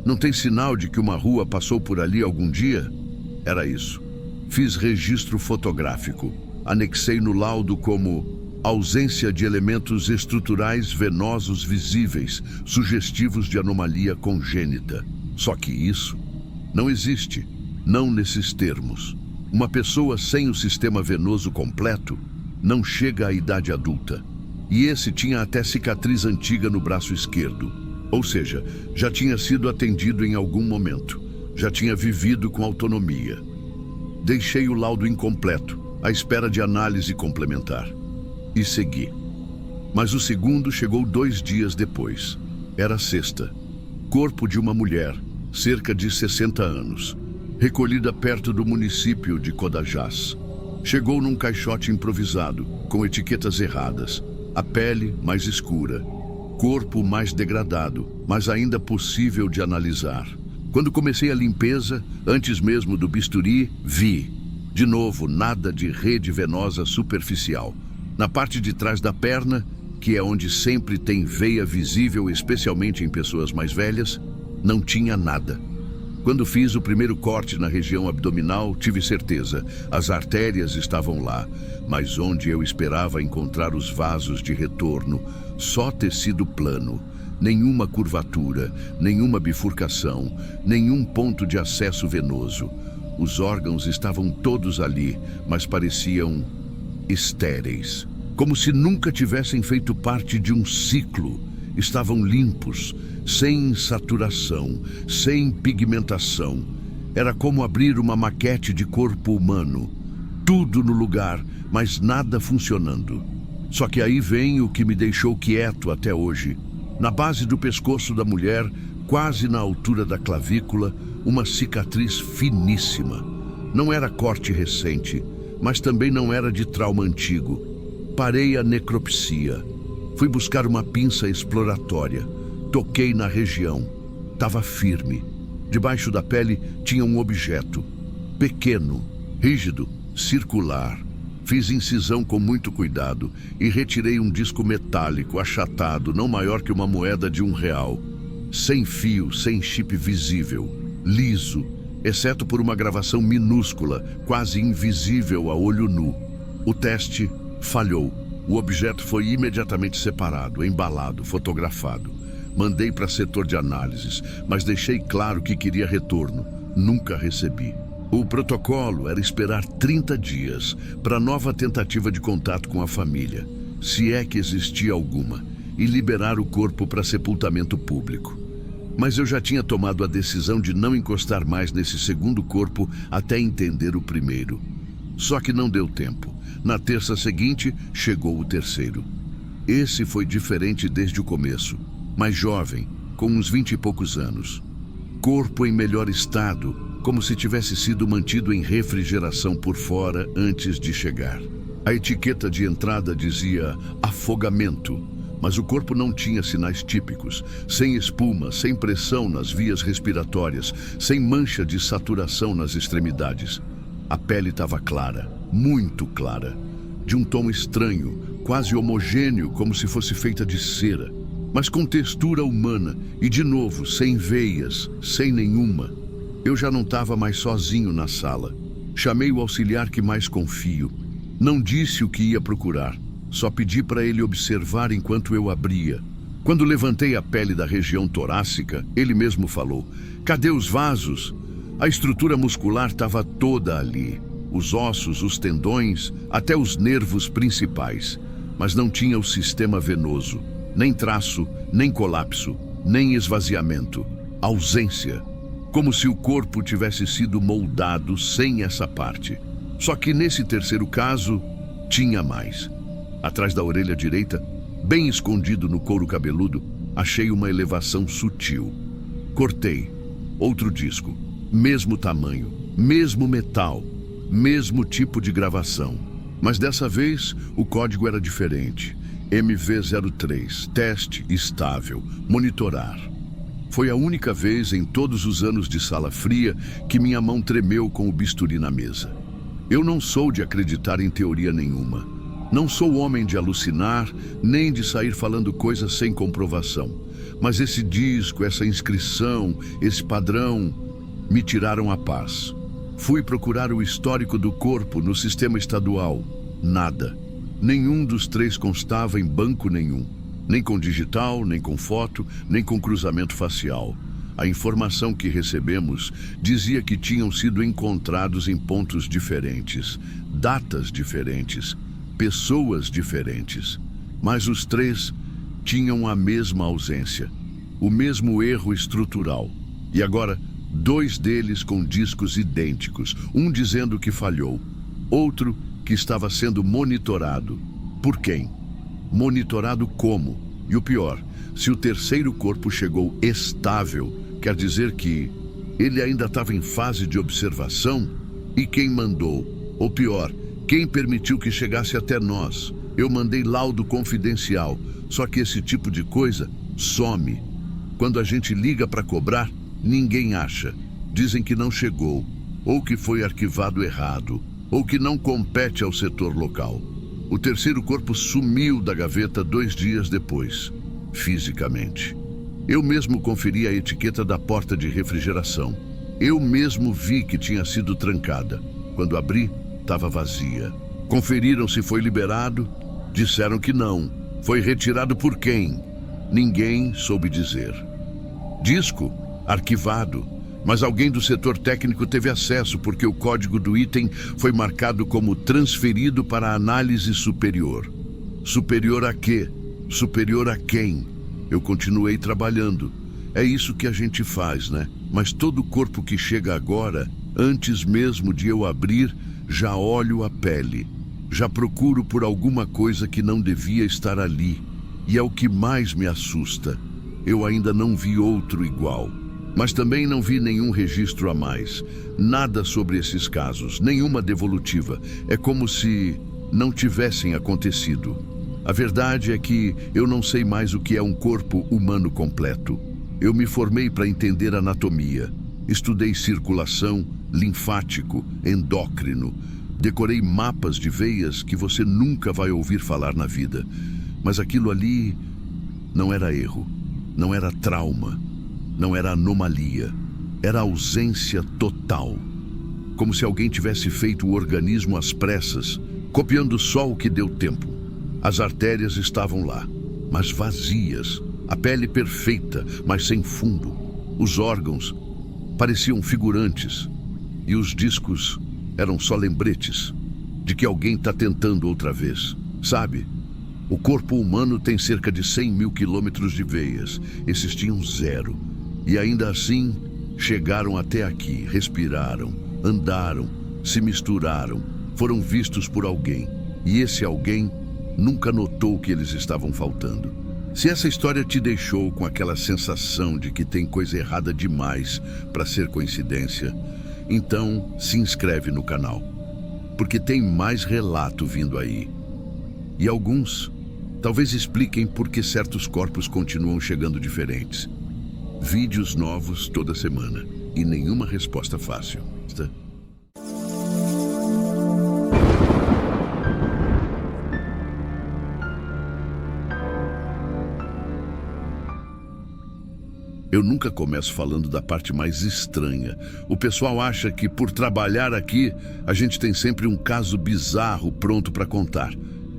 Não tem sinal de que uma rua passou por ali algum dia? Era isso. Fiz registro fotográfico. Anexei no laudo como ausência de elementos estruturais venosos visíveis, sugestivos de anomalia congênita. Só que isso não existe, não nesses termos. Uma pessoa sem o sistema venoso completo não chega à idade adulta. E esse tinha até cicatriz antiga no braço esquerdo. Ou seja, já tinha sido atendido em algum momento. Já tinha vivido com autonomia. Deixei o laudo incompleto, à espera de análise complementar. E segui. Mas o segundo chegou 2 dias depois. Era sexta. Corpo de uma mulher, cerca de 60 anos, recolhida perto do município de Codajás. Chegou num caixote improvisado, com etiquetas erradas. A pele mais escura, corpo mais degradado, mas ainda possível de analisar. Quando comecei a limpeza, antes mesmo do bisturi, vi. De novo, nada de rede venosa superficial. Na parte de trás da perna, que é onde sempre tem veia visível, especialmente em pessoas mais velhas, não tinha nada. Quando fiz o primeiro corte na região abdominal, tive certeza, as artérias estavam lá, mas onde eu esperava encontrar os vasos de retorno, só tecido plano, nenhuma curvatura, nenhuma bifurcação, nenhum ponto de acesso venoso. Os órgãos estavam todos ali, mas pareciam estéreis, como se nunca tivessem feito parte de um ciclo. Estavam limpos, sem saturação, sem pigmentação. Era como abrir uma maquete de corpo humano. Tudo no lugar, mas nada funcionando. Só que aí vem o que me deixou quieto até hoje. Na base do pescoço da mulher, quase na altura da clavícula, uma cicatriz finíssima. Não era corte recente, mas também não era de trauma antigo. Parei a necropsia. Fui buscar uma pinça exploratória. Toquei na região. Estava firme. Debaixo da pele tinha um objeto. Pequeno, rígido, circular. Fiz incisão com muito cuidado e retirei um disco metálico, achatado, não maior que uma moeda de R$1. Sem fio, sem chip visível. Liso, exceto por uma gravação minúscula, quase invisível a olho nu. O teste falhou. O objeto foi imediatamente separado, embalado, fotografado. Mandei para setor de análises, mas deixei claro que queria retorno. Nunca recebi. O protocolo era esperar 30 dias para nova tentativa de contato com a família, se é que existia alguma, e liberar o corpo para sepultamento público. Mas eu já tinha tomado a decisão de não encostar mais nesse segundo corpo até entender o primeiro. Só que não deu tempo. Na terça seguinte, chegou o terceiro. Esse foi diferente desde o começo. Mais jovem, com uns 20 e poucos anos. Corpo em melhor estado, como se tivesse sido mantido em refrigeração por fora antes de chegar. A etiqueta de entrada dizia afogamento, mas o corpo não tinha sinais típicos, sem espuma, sem pressão nas vias respiratórias, sem mancha de saturação nas extremidades. A pele estava clara, muito clara, de um tom estranho, quase homogêneo, como se fosse feita de cera, mas com textura humana e, de novo, sem veias, sem nenhuma. Eu já não estava mais sozinho na sala. Chamei o auxiliar que mais confio. Não disse o que ia procurar. Só pedi para ele observar enquanto eu abria. Quando levantei a pele da região torácica, ele mesmo falou: "Cadê os vasos?" A estrutura muscular estava toda ali. Os ossos, os tendões, até os nervos principais. Mas não tinha o sistema venoso. Nem traço, nem colapso, nem esvaziamento. Ausência. Como se o corpo tivesse sido moldado sem essa parte. Só que nesse terceiro caso, tinha mais. Atrás da orelha direita, bem escondido no couro cabeludo, achei uma elevação sutil. Cortei. Outro disco. Mesmo tamanho, mesmo metal, mesmo tipo de gravação. Mas dessa vez, o código era diferente. MV03, teste estável, monitorar. Foi a única vez em todos os anos de sala fria que minha mão tremeu com o bisturi na mesa. Eu não sou de acreditar em teoria nenhuma. Não sou homem de alucinar, nem de sair falando coisas sem comprovação. Mas esse disco, essa inscrição, esse padrão, me tiraram a paz. Fui procurar o histórico do corpo no sistema estadual. Nada. Nenhum dos três constava em banco nenhum. Nem com digital, nem com foto, nem com cruzamento facial. A informação que recebemos dizia que tinham sido encontrados em pontos diferentes, datas diferentes, pessoas diferentes. Mas os três tinham a mesma ausência, o mesmo erro estrutural. E agora, 2 deles com discos idênticos, um dizendo que falhou, outro que estava sendo monitorado. Por quem? Monitorado como? E o pior, se o terceiro corpo chegou estável, quer dizer que ele ainda estava em fase de observação? E quem mandou? Ou pior, quem permitiu que chegasse até nós? Eu mandei laudo confidencial, só que esse tipo de coisa some. Quando a gente liga para cobrar, ninguém acha. Dizem que não chegou, ou que foi arquivado errado, ou que não compete ao setor local. O terceiro corpo sumiu da gaveta 2 dias depois, fisicamente. Eu mesmo conferi a etiqueta da porta de refrigeração. Eu mesmo vi que tinha sido trancada. Quando abri, estava vazia. Conferiram se foi liberado, disseram que não. Foi retirado por quem? Ninguém soube dizer. Disco? Arquivado, mas alguém do setor técnico teve acesso porque o código do item foi marcado como transferido para análise superior. Superior a quê? Superior a quem? Eu continuei trabalhando. É isso que a gente faz, né? Mas todo corpo que chega agora, antes mesmo de eu abrir, já olho a pele. Já procuro por alguma coisa que não devia estar ali. E é o que mais me assusta. Eu ainda não vi outro igual. Mas também não vi nenhum registro a mais. Nada sobre esses casos, nenhuma devolutiva. É como se não tivessem acontecido. A verdade é que eu não sei mais o que é um corpo humano completo. Eu me formei para entender anatomia. Estudei circulação, linfático, endócrino. Decorei mapas de veias que você nunca vai ouvir falar na vida. Mas aquilo ali não era erro, não era trauma. Não era anomalia, era ausência total. Como se alguém tivesse feito o organismo às pressas, copiando só o que deu tempo. As artérias estavam lá, mas vazias. A pele perfeita, mas sem fundo. Os órgãos pareciam figurantes. E os discos eram só lembretes de que alguém está tentando outra vez. Sabe? O corpo humano tem cerca de 100 mil quilômetros de veias. Esses tinham 0. E ainda assim, chegaram até aqui, respiraram, andaram, se misturaram, foram vistos por alguém. E esse alguém nunca notou que eles estavam faltando. Se essa história te deixou com aquela sensação de que tem coisa errada demais para ser coincidência, então se inscreve no canal, porque tem mais relato vindo aí. E alguns talvez expliquem por que certos corpos continuam chegando diferentes. Vídeos novos toda semana e nenhuma resposta fácil. Eu nunca começo falando da parte mais estranha. O pessoal acha que por trabalhar aqui, a gente tem sempre um caso bizarro pronto para contar.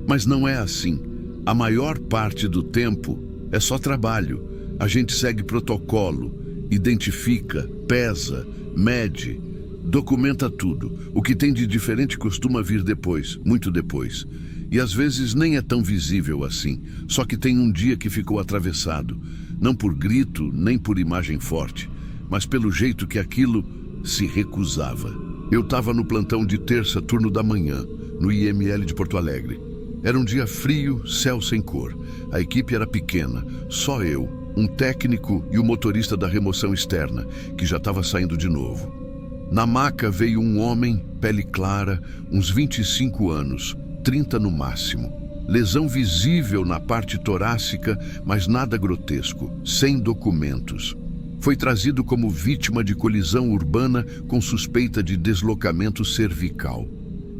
Mas não é assim. A maior parte do tempo é só trabalho. A gente segue protocolo, identifica, pesa, mede, documenta tudo. O que tem de diferente costuma vir depois, muito depois. E às vezes nem é tão visível assim. Só que tem um dia que ficou atravessado. Não por grito, nem por imagem forte, mas pelo jeito que aquilo se recusava. Eu estava no plantão de terça, turno da manhã, no IML de Porto Alegre. Era um dia frio, céu sem cor. A equipe era pequena, só eu, um técnico e o motorista da remoção externa, que já estava saindo de novo. Na maca veio um homem, pele clara, uns 25 anos, 30 no máximo. Lesão visível na parte torácica, mas nada grotesco, sem documentos. Foi trazido como vítima de colisão urbana com suspeita de deslocamento cervical.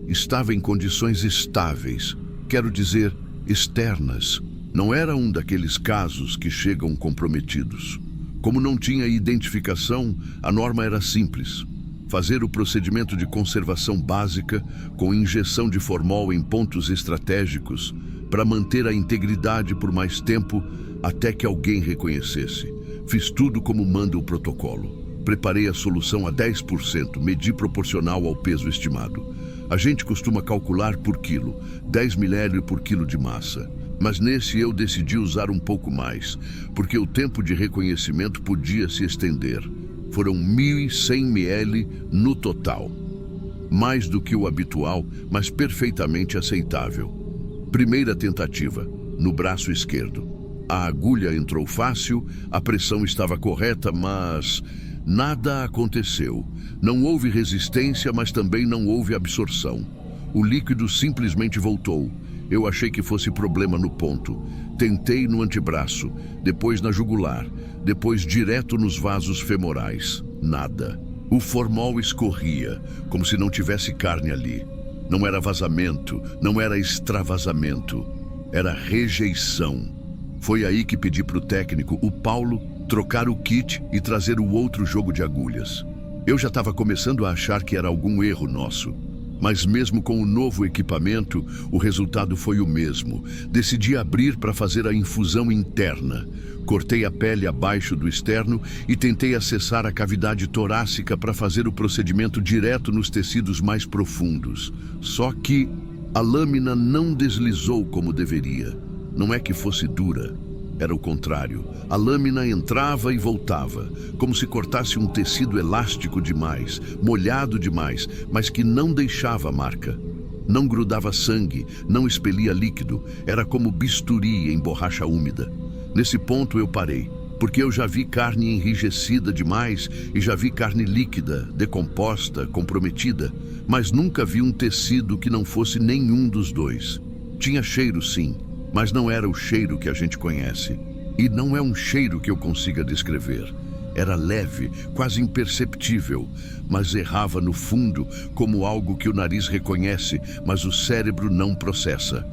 Estava em condições estáveis, quero dizer, externas. Não era um daqueles casos que chegam comprometidos. Como não tinha identificação, a norma era simples. Fazer o procedimento de conservação básica com injeção de formol em pontos estratégicos para manter a integridade por mais tempo até que alguém reconhecesse. Fiz tudo como manda o protocolo. Preparei a solução a 10%, medi proporcional ao peso estimado. A gente costuma calcular por quilo, 10 ml por quilo de massa. Mas nesse eu decidi usar um pouco mais, porque o tempo de reconhecimento podia se estender. Foram 1.100 ml no total. Mais do que o habitual, mas perfeitamente aceitável. Primeira tentativa, no braço esquerdo. A agulha entrou fácil, a pressão estava correta, mas nada aconteceu. Não houve resistência, mas também não houve absorção. O líquido simplesmente voltou. Eu achei que fosse problema no ponto. Tentei no antebraço, depois na jugular, depois direto nos vasos femorais. Nada. O formol escorria, como se não tivesse carne ali. Não era vazamento, não era extravasamento. Era rejeição. Foi aí que pedi para o técnico, o Paulo, trocar o kit e trazer o outro jogo de agulhas. Eu já estava começando a achar que era algum erro nosso. Mas mesmo com o novo equipamento, o resultado foi o mesmo. Decidi abrir para fazer a infusão interna. Cortei a pele abaixo do externo e tentei acessar a cavidade torácica para fazer o procedimento direto nos tecidos mais profundos. Só que a lâmina não deslizou como deveria. Não é que fosse dura. Era o contrário. A lâmina entrava e voltava, como se cortasse um tecido elástico demais, molhado demais, mas que não deixava marca. Não grudava sangue, não expelia líquido, era como bisturi em borracha úmida. Nesse ponto eu parei, porque eu já vi carne enrijecida demais e já vi carne líquida, decomposta, comprometida, mas nunca vi um tecido que não fosse nenhum dos dois. Tinha cheiro, sim, mas não era o cheiro que a gente conhece. E não é um cheiro que eu consiga descrever. Era leve, quase imperceptível, mas errava no fundo como algo que o nariz reconhece, mas o cérebro não processa.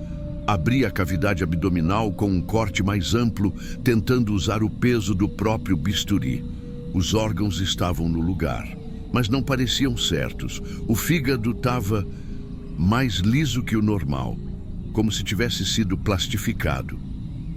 Abri a cavidade abdominal com um corte mais amplo, tentando usar o peso do próprio bisturi. Os órgãos estavam no lugar, mas não pareciam certos. O fígado estava mais liso que o normal, como se tivesse sido plastificado.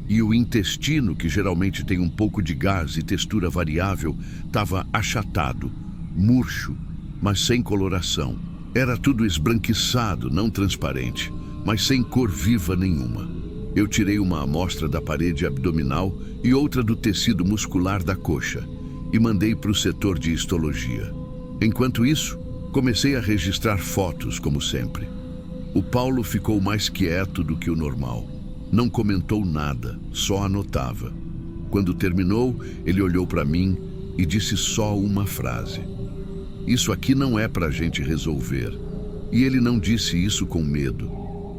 E o intestino, que geralmente tem um pouco de gás e textura variável, estava achatado, murcho, mas sem coloração. Era tudo esbranquiçado, não transparente, mas sem cor viva nenhuma. Eu tirei uma amostra da parede abdominal e outra do tecido muscular da coxa e mandei para o setor de histologia. Enquanto isso, comecei a registrar fotos, como sempre. O Paulo ficou mais quieto do que o normal. Não comentou nada, só anotava. Quando terminou, ele olhou para mim e disse só uma frase. Isso aqui não é para a gente resolver. E ele não disse isso com medo.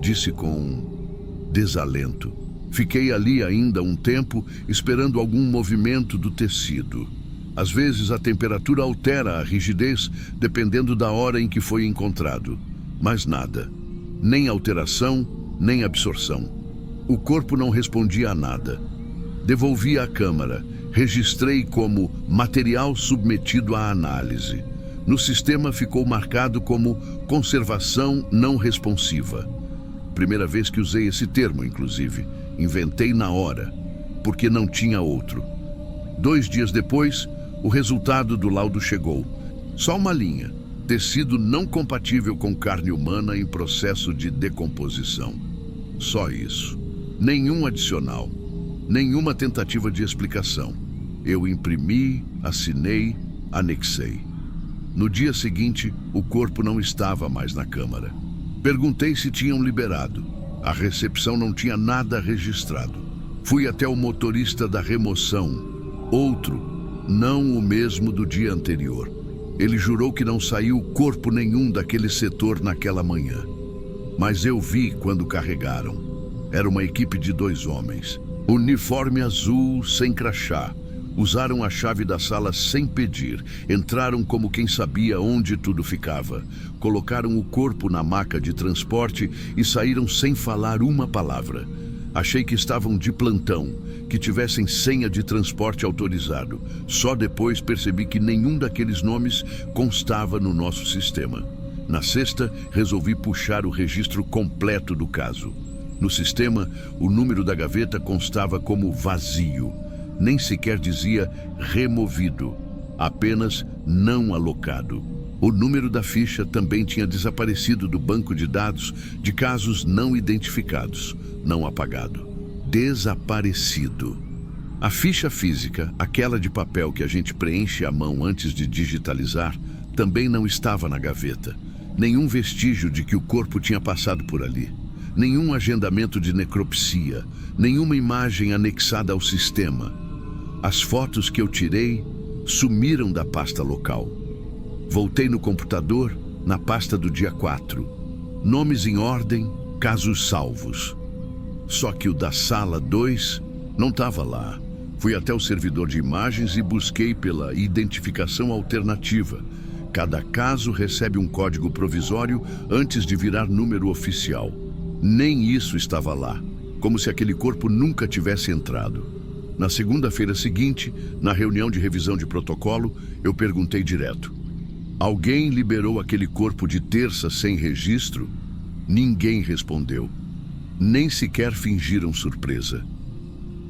Disse com desalento. Fiquei ali ainda um tempo, esperando algum movimento do tecido. Às vezes a temperatura altera a rigidez, dependendo da hora em que foi encontrado. Mas nada. Nem alteração, nem absorção. O corpo não respondia a nada. Devolvi à câmara. Registrei como material submetido à análise. No sistema ficou marcado como conservação não responsiva. primeira vez que usei esse termo, inclusive. Inventei na hora, porque não tinha outro. 2 dias depois, o resultado do laudo chegou. Só uma linha: tecido não compatível com carne humana em processo de decomposição. Só isso. Nenhum adicional. Nenhuma tentativa de explicação. Eu imprimi, assinei, anexei. No dia seguinte, o corpo não estava mais na câmara. Perguntei se tinham liberado. A recepção não tinha nada registrado. Fui até o motorista da remoção. Outro, não o mesmo do dia anterior. Ele jurou que não saiu corpo nenhum daquele setor naquela manhã. Mas eu vi quando carregaram. Era uma equipe de 2 homens. Uniforme azul, sem crachá. Usaram a chave da sala sem pedir. Entraram como quem sabia onde tudo ficava. Colocaram o corpo na maca de transporte e saíram sem falar uma palavra. Achei que estavam de plantão, que tivessem senha de transporte autorizado. Só depois percebi que nenhum daqueles nomes constava no nosso sistema. Na sexta, resolvi puxar o registro completo do caso. No sistema, o número da gaveta constava como vazio. Nem sequer dizia removido, apenas não alocado. O número da ficha também tinha desaparecido do banco de dados de casos não identificados, não apagado. Desaparecido. A ficha física, aquela de papel que a gente preenche à mão antes de digitalizar, também não estava na gaveta. Nenhum vestígio de que o corpo tinha passado por ali. Nenhum agendamento de necropsia, nenhuma imagem anexada ao sistema. As fotos que eu tirei sumiram da pasta local. Voltei no computador, na pasta do dia 4. Nomes em ordem, casos salvos. Só que o da sala 2 não estava lá. Fui até o servidor de imagens e busquei pela identificação alternativa. Cada caso recebe um código provisório antes de virar número oficial. Nem isso estava lá, como se aquele corpo nunca tivesse entrado. Na segunda-feira seguinte, na reunião de revisão de protocolo, eu perguntei direto: alguém liberou aquele corpo de terça sem registro? Ninguém respondeu. Nem sequer fingiram surpresa.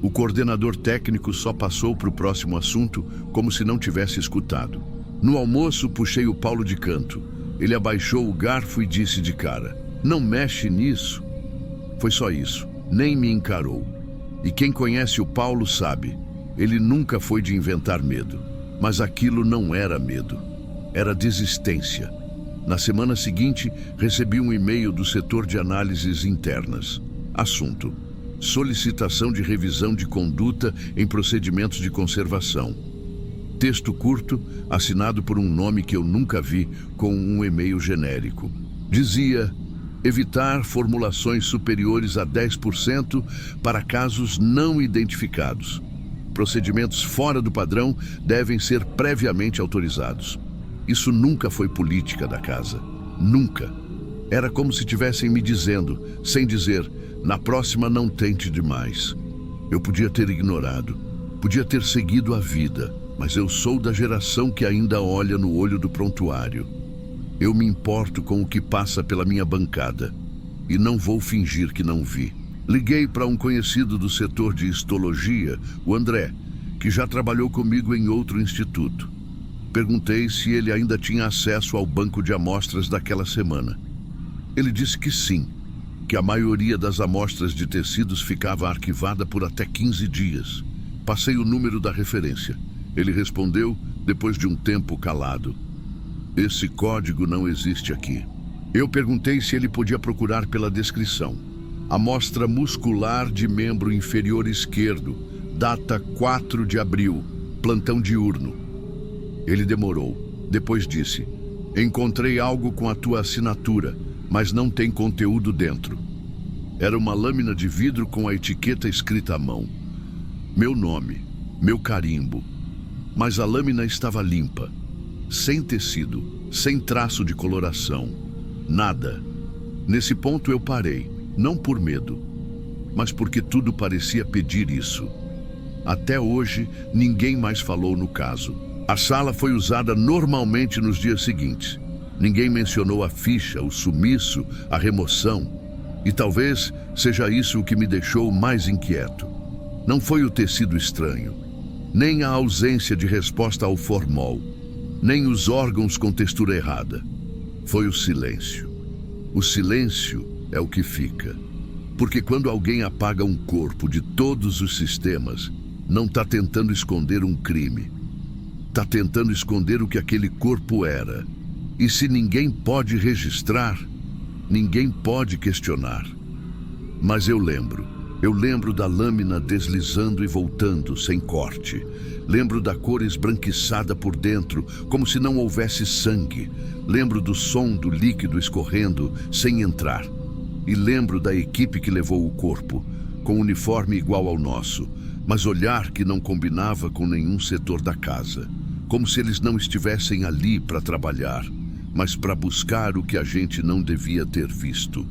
O coordenador técnico só passou para o próximo assunto como se não tivesse escutado. No almoço, puxei o Paulo de canto. Ele abaixou o garfo e disse de cara: não mexe nisso. Foi só isso. Nem me encarou. E quem conhece o Paulo sabe, ele nunca foi de inventar medo. Mas aquilo não era medo. Era desistência. Na semana seguinte, recebi um e-mail do setor de análises internas. Assunto: solicitação de revisão de conduta em procedimentos de conservação. Texto curto, assinado por um nome que eu nunca vi, com um e-mail genérico. Dizia: evitar formulações superiores a 10% para casos não identificados. Procedimentos fora do padrão devem ser previamente autorizados. Isso nunca foi política da casa. Nunca. Era como se tivessem me dizendo, sem dizer: na próxima não tente demais. Eu podia ter ignorado, podia ter seguido a vida, mas eu sou da geração que ainda olha no olho do prontuário. Eu me importo com o que passa pela minha bancada e não vou fingir que não vi. Liguei para um conhecido do setor de histologia, o André, que já trabalhou comigo em outro instituto. Perguntei se ele ainda tinha acesso ao banco de amostras daquela semana. Ele disse que sim, que a maioria das amostras de tecidos ficava arquivada por até 15 dias. Passei o número da referência. Ele respondeu, depois de um tempo calado: esse código não existe aqui. Eu perguntei se ele podia procurar pela descrição. Amostra muscular de membro inferior esquerdo, data 4 de abril, plantão diurno. Ele demorou. Depois disse: encontrei algo com a tua assinatura, mas não tem conteúdo dentro. Era uma lâmina de vidro com a etiqueta escrita à mão. Meu nome, meu carimbo. Mas a lâmina estava limpa, sem tecido, sem traço de coloração. Nada. Nesse ponto eu parei, não por medo, mas porque tudo parecia pedir isso. Até hoje, ninguém mais falou no caso. A sala foi usada normalmente nos dias seguintes. Ninguém mencionou a ficha, o sumiço, a remoção. E talvez seja isso o que me deixou mais inquieto. Não foi o tecido estranho, nem a ausência de resposta ao formol, nem os órgãos com textura errada. Foi o silêncio. O silêncio é o que fica. Porque quando alguém apaga um corpo de todos os sistemas, não está tentando esconder um crime. Está tentando esconder o que aquele corpo era. E se ninguém pode registrar, ninguém pode questionar. Mas eu lembro da lâmina deslizando e voltando sem corte. Lembro da cor esbranquiçada por dentro, como se não houvesse sangue. Lembro do som do líquido escorrendo sem entrar. E lembro da equipe que levou o corpo, com uniforme igual ao nosso, mas olhar que não combinava com nenhum setor da casa. Como se eles não estivessem ali para trabalhar, mas para buscar o que a gente não devia ter visto.